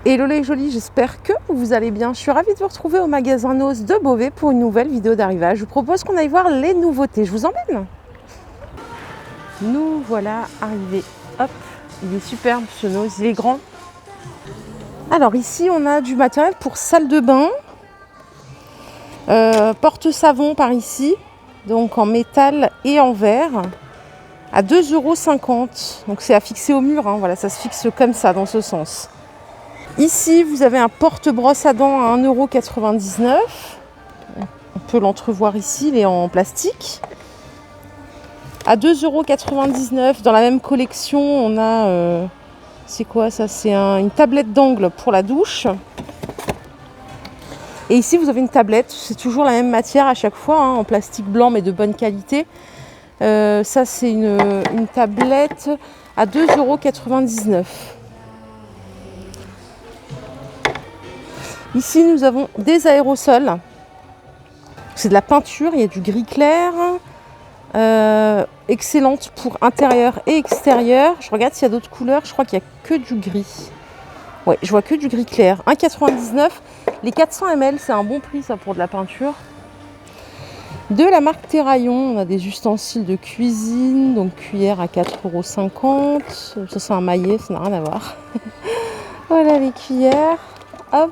Hello les jolis, j'espère que vous allez bien. Je suis ravie de vous retrouver au magasin Noz de Beauvais pour une nouvelle vidéo d'arrivage. Je vous propose qu'on aille voir les nouveautés. Je vous emmène. Nous voilà arrivés. Hop, il est superbe ce Noz, il est grand. Alors ici on a du matériel pour salle de bain. Porte-savon par ici, donc en métal et en verre, à 2,50 €. Donc c'est à fixer au mur, hein. Voilà, ça se fixe comme ça, dans ce sens. Ici, vous avez un porte-brosse à dents à 1,99 €. On peut l'entrevoir ici, il est en plastique. À 2,99 €, dans la même collection, on a... c'est quoi ça? C'est une tablette d'angle pour la douche. Et ici, vous avez une tablette. C'est toujours la même matière à chaque fois, hein, en plastique blanc, mais de bonne qualité. Ça, c'est une tablette à 2,99 €. Ici, nous avons des aérosols. C'est de la peinture, il y a du gris clair. Excellente pour intérieur et extérieur. Je regarde s'il y a d'autres couleurs. Je crois qu'il n'y a que du gris. Ouais, je vois que du gris clair. 1,99 €. Les 400 ml, c'est un bon prix ça pour de la peinture. De la marque Terraillon, on a des ustensiles de cuisine. Donc cuillère à 4,50 €. Ça, c'est un maillet, ça n'a rien à voir. Voilà les cuillères. Hop.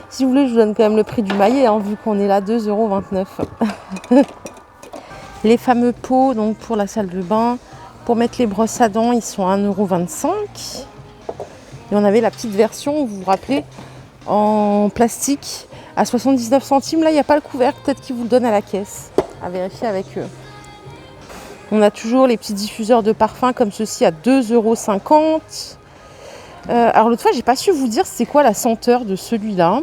Si vous voulez, je vous donne quand même le prix du maillet, hein, vu qu'on est là, 2,29 €. Les fameux pots, donc pour la salle de bain, pour mettre les brosses à dents, ils sont à 1,25 €. Et on avait la petite version, vous vous rappelez, en plastique, à 79 centimes. Là, il n'y a pas le couvercle, peut-être qu'ils vous le donnent à la caisse. À vérifier avec eux. On a toujours les petits diffuseurs de parfum comme ceci à 2,50 €. Alors l'autre fois, j'ai pas su vous dire c'est quoi la senteur de celui-là.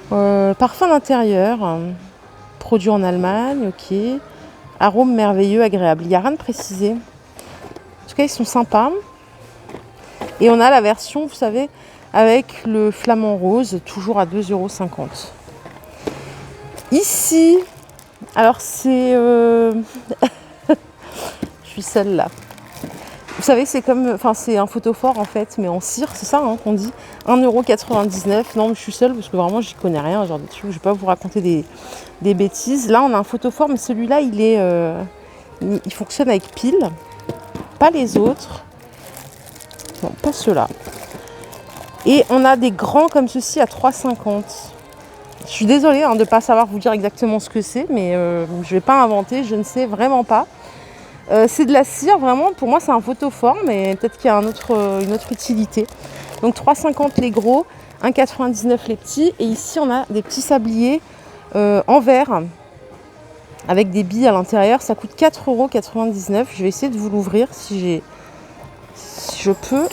Parfum d'intérieur, produit en Allemagne, ok. Arôme merveilleux, agréable. Il n'y a rien de précisé. En tout cas, ils sont sympas. Et on a la version, vous savez, avec le flamant rose, toujours à 2,50 €. Ici, alors c'est... je suis seule là. Vous savez, c'est comme, enfin c'est un photophore en fait, mais en cire, c'est ça hein, qu'on dit. 1,99 €. Non, mais je suis seule parce que vraiment, j'y connais rien. Genre des trucs, je vais pas vous raconter des bêtises. Là, on a un photophore, mais celui-là, il fonctionne avec pile, pas les autres. Non, pas ceux-là. Et on a des grands comme ceci à 3,50 €. Je suis désolée hein, de ne pas savoir vous dire exactement ce que c'est, mais je ne vais pas inventer, je ne sais vraiment pas. C'est de la cire, vraiment, pour moi c'est un photophore, mais peut-être qu'il y a une autre utilité. Donc 3,50 € les gros, 1,99 € les petits. Et ici on a des petits sabliers en verre, avec des billes à l'intérieur. Ça coûte 4,99 €. Je vais essayer de vous l'ouvrir si je peux.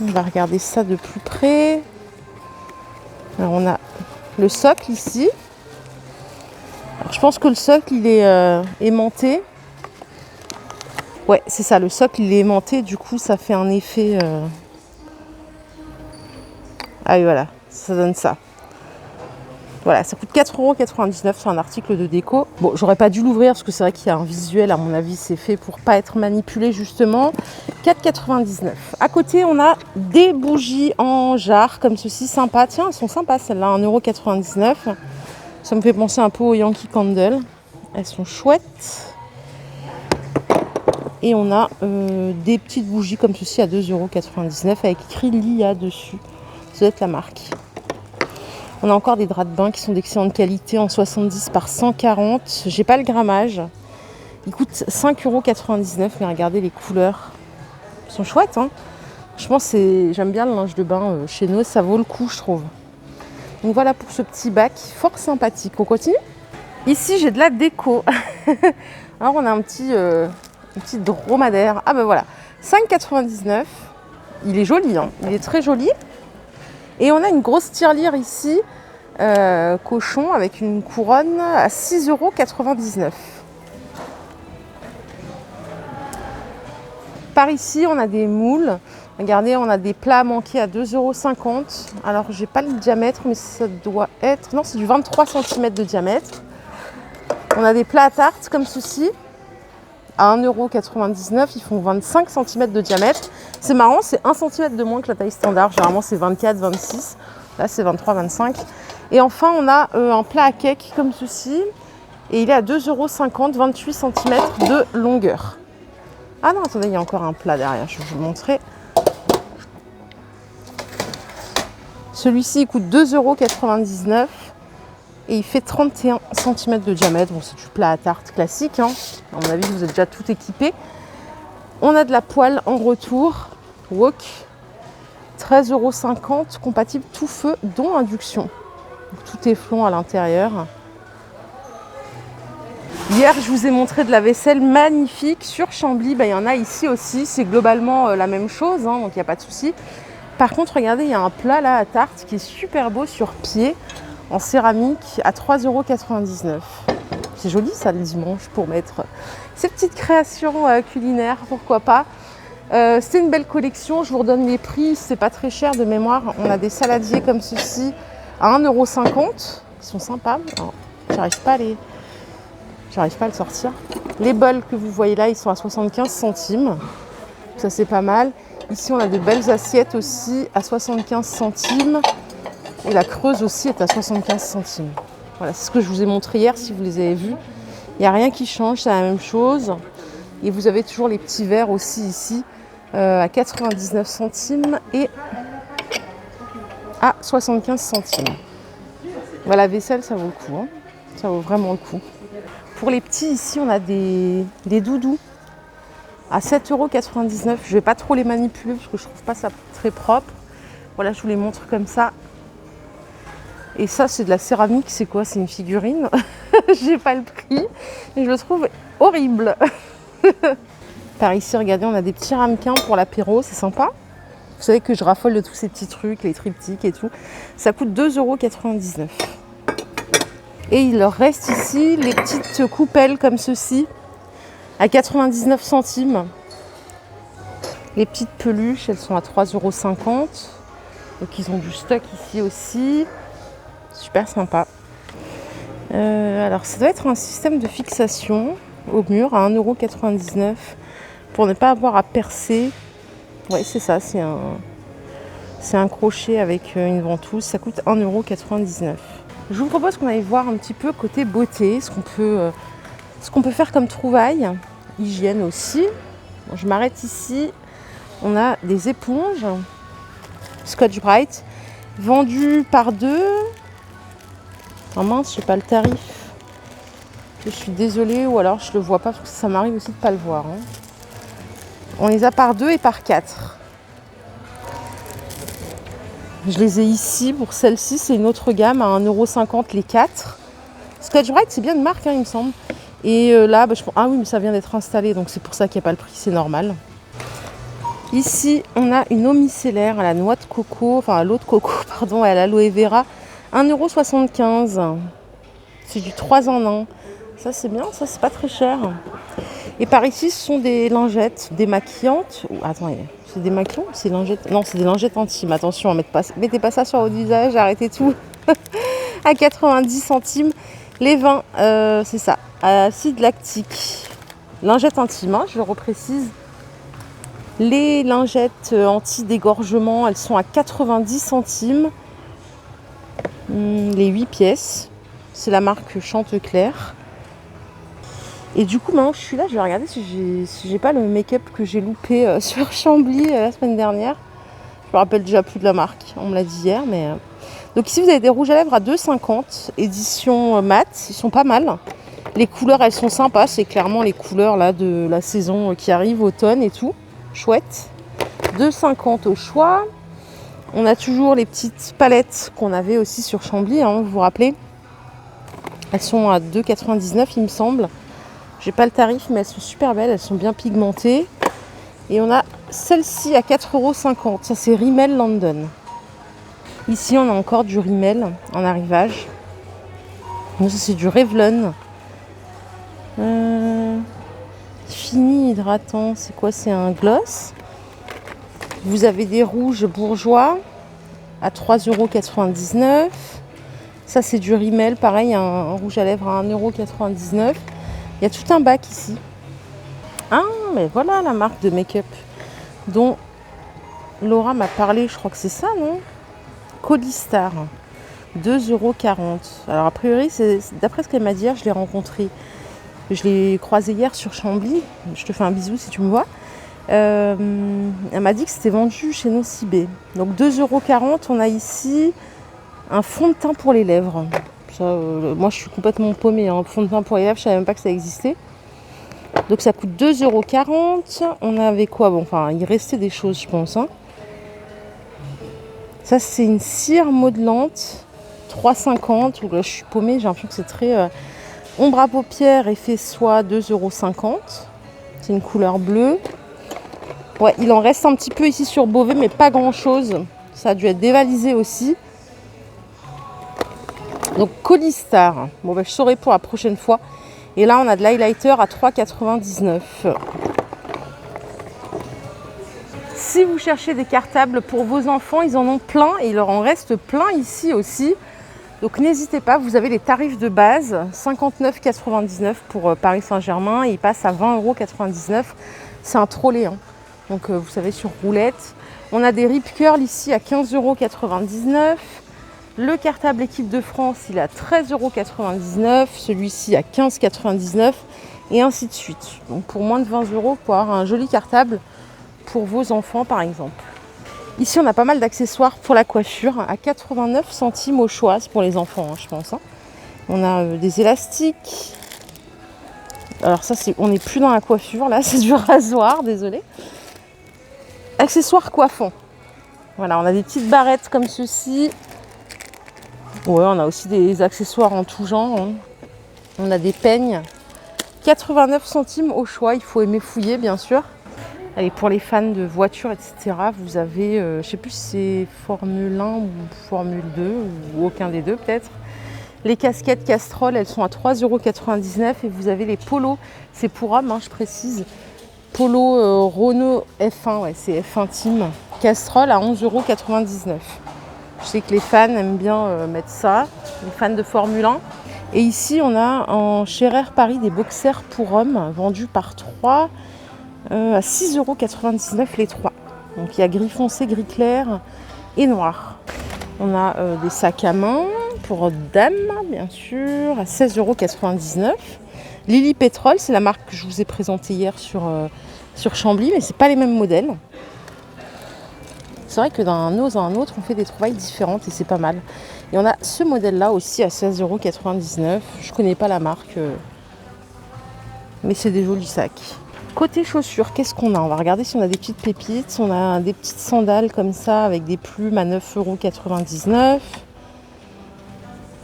On va regarder ça de plus près. Alors on a le socle ici. Alors, je pense que le socle il est aimanté. Ouais, c'est ça, le socle il est aimanté, du coup ça fait un effet... Ah oui, voilà, ça donne ça. Voilà, ça coûte 4,99 €, c'est un article de déco. Bon, j'aurais pas dû l'ouvrir parce que c'est vrai qu'il y a un visuel, à mon avis, c'est fait pour pas être manipulé justement. 4,99 €. À côté, on a des bougies en jarre comme ceci, sympa. Tiens, elles sont sympas celles-là, 1,99 €. Ça me fait penser un peu aux Yankee Candle. Elles sont chouettes. Et on a des petites bougies comme ceci à 2,99 € avec écrit Lia dessus. Ça doit être la marque. On a encore des draps de bain qui sont d'excellente qualité en 70 par 140. J'ai pas le grammage. Ils coûtent 5,99 €, mais regardez les couleurs. Ils sont chouettes, hein. Franchement, j'aime bien le linge de bain chez nous. Ça vaut le coup, je trouve. Donc voilà pour ce petit bac fort sympathique. On continue. Ici, j'ai de la déco. Alors, on a un petit dromadaire. Ah ben voilà, 5,99 €. Il est joli, hein. Il est très joli. Et on a une grosse tirelire ici, cochon, avec une couronne à 6,99 €. Par ici, on a des moules. Regardez, on a des plats à manquer à 2,50 €. Alors, j'ai pas le diamètre, mais ça doit être... Non, c'est du 23 cm de diamètre. On a des plats à tarte comme ceci. à 1,99 €. Ils font 25 cm de diamètre. C'est marrant, c'est 1 cm de moins que la taille standard. Généralement, c'est 24, 26. Là, c'est 23, 25. Et enfin, on a un plat à cake comme ceci. Et il est à 2,50 €, 28 cm de longueur. Ah non, attendez, il y a encore un plat derrière. Je vais vous le montrer. Celui-ci, il coûte 2,99 € et il fait 31 cm de diamètre. Bon, c'est du plat à tarte classique, hein. À mon avis, vous êtes déjà tout équipé. On a de la poêle en retour, wok, 13,50 €, compatible tout feu, dont induction. Donc, tout est flon à l'intérieur. Hier, je vous ai montré de la vaisselle magnifique sur Chambly. Il y en a ici aussi. C'est globalement la même chose, hein, donc il n'y a pas de souci. Par contre, regardez, il y a un plat là à tarte qui est super beau sur pied, en céramique, à 3,99 €. C'est joli ça le dimanche pour mettre ces petites créations culinaires, pourquoi pas. C'est une belle collection, je vous redonne les prix, c'est pas très cher de mémoire. On a des saladiers comme ceci à 1,50 €. Ils sont sympas. J'arrive pas à le sortir. Les bols que vous voyez là, ils sont à 75 centimes. Ça, c'est pas mal. Ici, on a de belles assiettes aussi à 75 centimes. Et la creuse aussi est à 75 centimes. Voilà, c'est ce que je vous ai montré hier, si vous les avez vus. Il n'y a rien qui change, c'est la même chose. Et vous avez toujours les petits verres aussi ici à 99 centimes et à 75 centimes. Voilà, la vaisselle, ça vaut le coup, hein. Ça vaut vraiment le coup. Pour les petits, ici, on a des doudous à 7,99 €. Je ne vais pas trop les manipuler parce que je ne trouve pas ça très propre. Voilà, je vous les montre comme ça. Et ça, c'est de la céramique. C'est quoi? C'est une figurine. J'ai pas le prix. Et je le trouve horrible. Par ici, regardez, on a des petits ramequins pour l'apéro. C'est sympa. Vous savez que je raffole de tous ces petits trucs, les triptyques et tout. Ça coûte 2,99 €. Et il leur reste ici les petites coupelles comme ceci à 99 centimes. Les petites peluches, elles sont à 3,50 €. Donc ils ont du stock ici aussi. Super sympa. Alors ça doit être un système de fixation au mur à 1,99 € pour ne pas avoir à percer. Oui, c'est ça, c'est un crochet avec une ventouse. Ça coûte 1,99 €. Je vous propose qu'on aille voir un petit peu côté beauté, ce qu'on peut faire comme trouvailles. Hygiène aussi. Bon, je m'arrête ici. On a des éponges Scotch-Brite vendues par 2. Ah mince, je sais pas le tarif. Je suis désolée, ou alors je le vois pas parce que ça m'arrive aussi de pas le voir, hein. On les a par 2 et par 4. Je les ai ici pour celle-ci, c'est une autre gamme à 1,50 € les 4. Scotch-Brite, c'est bien une marque, hein, il me semble. Et là, ah oui, mais ça vient d'être installé, donc c'est pour ça qu'il n'y a pas le prix, c'est normal. Ici, on a une eau micellaire à la noix de coco, enfin à l'eau de coco, pardon, et à l'aloe vera, 1,75 €. C'est du 3 en 1. Ça, c'est bien, ça, c'est pas très cher. Et par ici, ce sont des lingettes démaquillantes. Attendez, c'est des maquillants ou c'est lingettes? Non, c'est des lingettes intimes. Attention, mettez pas ça sur votre visage, arrêtez tout. À 90 centimes. Les vins, c'est ça, acide lactique. Lingettes intimes, hein, je le reprécise. Les lingettes anti-dégorgement, elles sont à 90 centimes. Les 8 pièces. C'est la marque Chanteclair. Et du coup, maintenant que je suis là, je vais regarder si j'ai pas le make-up que j'ai loupé sur Chambly la semaine dernière. Je me rappelle déjà plus de la marque, on me l'a dit hier. Mais donc ici, vous avez des rouges à lèvres à 2,50 €, édition mat. Ils sont pas mal. Les couleurs, elles sont sympas. C'est clairement les couleurs là de la saison qui arrive, automne et tout. Chouette. 2,50 € au choix. On a toujours les petites palettes qu'on avait aussi sur Chambly, hein, vous vous rappelez. Elles sont à 2,99 € il me semble. J'ai pas le tarif, mais elles sont super belles, elles sont bien pigmentées. Et on a celle-ci à 4,50 €. Ça, c'est Rimmel London. Ici, on a encore du Rimmel en arrivage. Ça, c'est du Revlon. Fini hydratant, c'est quoi? C'est un gloss. Vous avez des rouges bourgeois à 3,99 €. Ça, c'est du Rimmel, pareil, un rouge à lèvres à 1,99 €. Il y a tout un bac ici. Ah, mais voilà la marque de make-up dont Laura m'a parlé, je crois que c'est ça, non? Colistar, 2,40 €. Alors a priori, d'après ce qu'elle m'a dit hier, je l'ai rencontré. Je l'ai croisé hier sur Chambly. Je te fais un bisou si tu me vois. Elle m'a dit que c'était vendu chez Nocibé. Donc 2,40 €, on a ici un fond de teint pour les lèvres. Ça, moi je suis complètement paumée, hein. Fond de teint pour les lèvres, je savais même pas que ça existait. Donc ça coûte 2,40 €. On avait quoi? Bon, enfin, il restait des choses, je pense. Hein. Ça, c'est une cire modelante, 3,50 €. Là, je suis paumée, j'ai l'impression que c'est très... ombre à paupières, effet soie, 2,50 €. C'est une couleur bleue. Ouais, il en reste un petit peu ici sur Beauvais, mais pas grand-chose. Ça a dû être dévalisé aussi. Donc, Colistar. Bon, ben, je saurai pour la prochaine fois. Et là, on a de l'highlighter à 3,99 €. Si vous cherchez des cartables pour vos enfants, ils en ont plein et il leur en reste plein ici aussi. Donc n'hésitez pas, vous avez les tarifs de base, 59,99 € pour Paris Saint-Germain et il passe à 20,99 €. C'est un trolley, hein. Donc vous savez, sur roulette. On a des Rip Curl ici à 15,99 €. Le cartable équipe de France, il est à 13,99 €. Celui-ci à 15,99 € et ainsi de suite. Donc pour moins de 20 € pour avoir un joli cartable pour vos enfants par exemple. Ici, on a pas mal d'accessoires pour la coiffure à 89 centimes au choix, pour les enfants, hein, je pense. Hein. On a des élastiques. Alors ça, on n'est plus dans la coiffure, là, c'est du rasoir, désolé. Accessoires coiffants. Voilà, on a des petites barrettes comme ceci. Ouais, on a aussi des accessoires en tout genre. Hein. On a des peignes. 89 centimes au choix, il faut aimer fouiller, bien sûr. Allez, pour les fans de voitures, etc., vous avez, je ne sais plus si c'est Formule 1 ou Formule 2, ou aucun des deux peut-être. Les casquettes Castrol, elles sont à 3,99 € et vous avez les polos, c'est pour hommes, hein, je précise. Polo Renault F1, ouais, c'est F1 Team. Castrol à 11,99 €. Je sais que les fans aiment bien mettre ça, les fans de Formule 1. Et ici, on a en Scherer Paris des boxers pour hommes vendus par 3 à 6,99 € les 3. Donc il y a gris foncé, gris clair et noir. On a des sacs à main pour dames, bien sûr, à 16,99 €. Lily Petrol, c'est la marque que je vous ai présentée hier sur Chambly, mais c'est pas les mêmes modèles. C'est vrai que d'un os à un autre, on fait des trouvailles différentes et c'est pas mal. Et on a ce modèle-là aussi à 16,99 €. Je connais pas la marque, mais c'est des jolis sacs. Côté chaussures, qu'est-ce qu'on a? On va regarder si on a des petites pépites. On a des petites sandales comme ça avec des plumes à 9,99 €.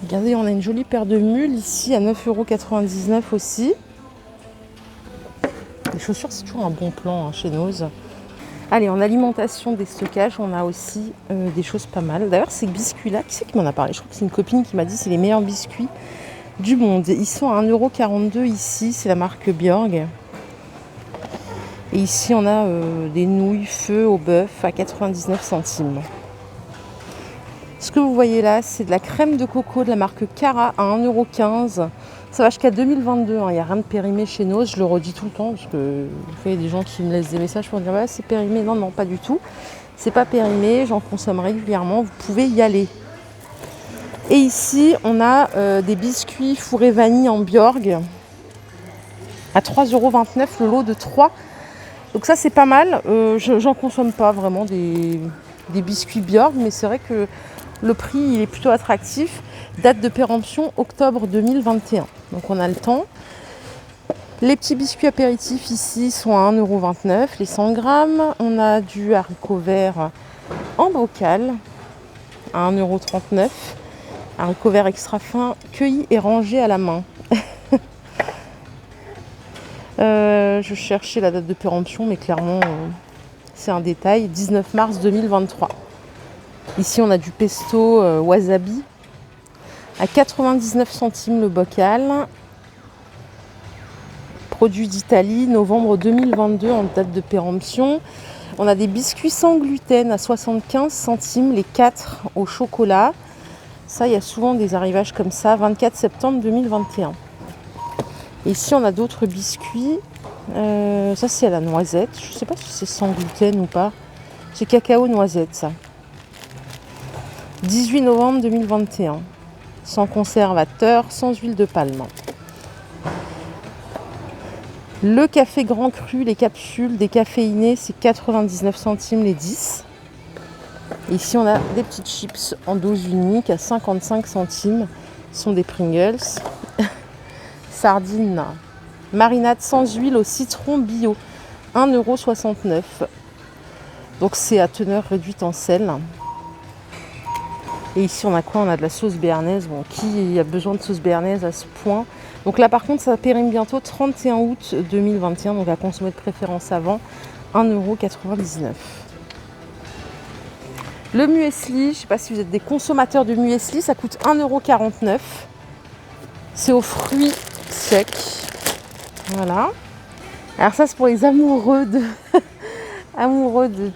Regardez, on a une jolie paire de mules ici à 9,99 € aussi. Les chaussures, c'est toujours un bon plan hein, chez Nose. Allez, en alimentation, des stockages, on a aussi des choses pas mal. D'ailleurs, ces biscuits-là, qui c'est qui m'en a parlé? Je crois que c'est une copine qui m'a dit que c'est les meilleurs biscuits du monde. Ils sont à 1,42 € ici, c'est la marque Björg. Et ici, on a des nouilles feu au bœuf à 99 centimes. Ce que vous voyez là, c'est de la crème de coco de la marque Cara à 1,15 €. Ça va jusqu'à 2022. Il n'y a rien de périmé chez nous. Je le redis tout le temps parce que il y a des gens qui me laissent des messages pour dire ouais, c'est périmé. Non, non, pas du tout. C'est pas périmé. J'en consomme régulièrement. Vous pouvez y aller. Et ici, on a des biscuits fourrés vanille en Björg à 3,29 € le lot de 3. Donc ça c'est pas mal, j'en consomme pas vraiment des biscuits Björg, mais c'est vrai que le prix il est plutôt attractif. Date de péremption octobre 2021, donc on a le temps. Les petits biscuits apéritifs ici sont à 1,29 € les 100 grammes. On a du haricot vert en bocal à 1,39 €. Haricot vert extra fin, cueilli et rangé à la main. Je cherchais la date de péremption, mais clairement, c'est un détail. 19 mars 2023. Ici, on a du pesto wasabi à 99 centimes le bocal. Produit d'Italie, novembre 2022 en date de péremption. On a des biscuits sans gluten à 75 centimes les 4 au chocolat. Ça, il y a souvent des arrivages comme ça, 24 septembre 2021. Et ici, on a d'autres biscuits. Ça, c'est à la noisette. Je sais pas si c'est sans gluten ou pas. C'est cacao noisette, ça. 18 novembre 2021. Sans conservateur, sans huile de palme. Le café grand cru, les capsules décaféinées, c'est 99 centimes les 10. Et ici, on a des petites chips en dose unique à 55 centimes. Ce sont des Pringles. Sardines, marinade sans huile au citron bio, 1,69 €. Donc c'est à teneur réduite en sel. Et ici, on a quoi? On a de la sauce béarnaise. Bon, qui a besoin de sauce béarnaise à ce point? Donc là, par contre, ça périme bientôt 31 août 2021. Donc à consommer de préférence avant, 1,99 €. Le muesli, je ne sais pas si vous êtes des consommateurs de muesli, ça coûte 1,49 €. C'est aux fruits secs. Voilà. Alors ça, c'est pour les amoureux de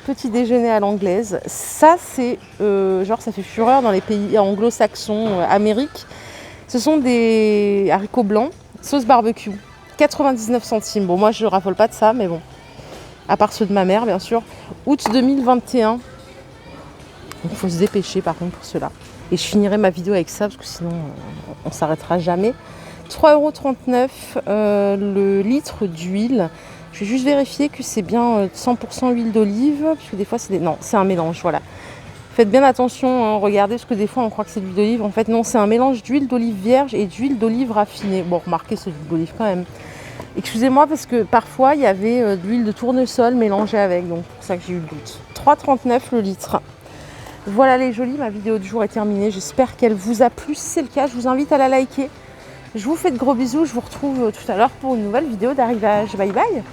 petit déjeuner à l'anglaise. Ça, c'est genre, ça fait fureur dans les pays anglo-saxons, Amérique. Ce sont des haricots blancs, sauce barbecue, 99 centimes. Bon, moi, je raffole pas de ça, mais bon. À part ceux de ma mère, bien sûr. Août 2021. Donc, il faut se dépêcher, par contre, pour cela. Et je finirai ma vidéo avec ça, parce que sinon, on ne s'arrêtera jamais. 3,39 € le litre d'huile. Je vais juste vérifier que c'est bien 100% huile d'olive, parce que des fois, non, c'est un mélange, voilà. Faites bien attention, hein, regardez, parce que des fois, on croit que c'est de l'huile d'olive. En fait, non, c'est un mélange d'huile d'olive vierge et d'huile d'olive raffinée. Bon, remarquez, c'est de l'huile d'olive quand même. Excusez-moi, parce que parfois, il y avait de l'huile de tournesol mélangée avec, donc c'est pour ça que j'ai eu le doute. 3,39 € le litre. Voilà les jolis, ma vidéo du jour est terminée. J'espère qu'elle vous a plu. Si c'est le cas, je vous invite à la liker. Je vous fais de gros bisous. Je vous retrouve tout à l'heure pour une nouvelle vidéo d'arrivage. Bye bye.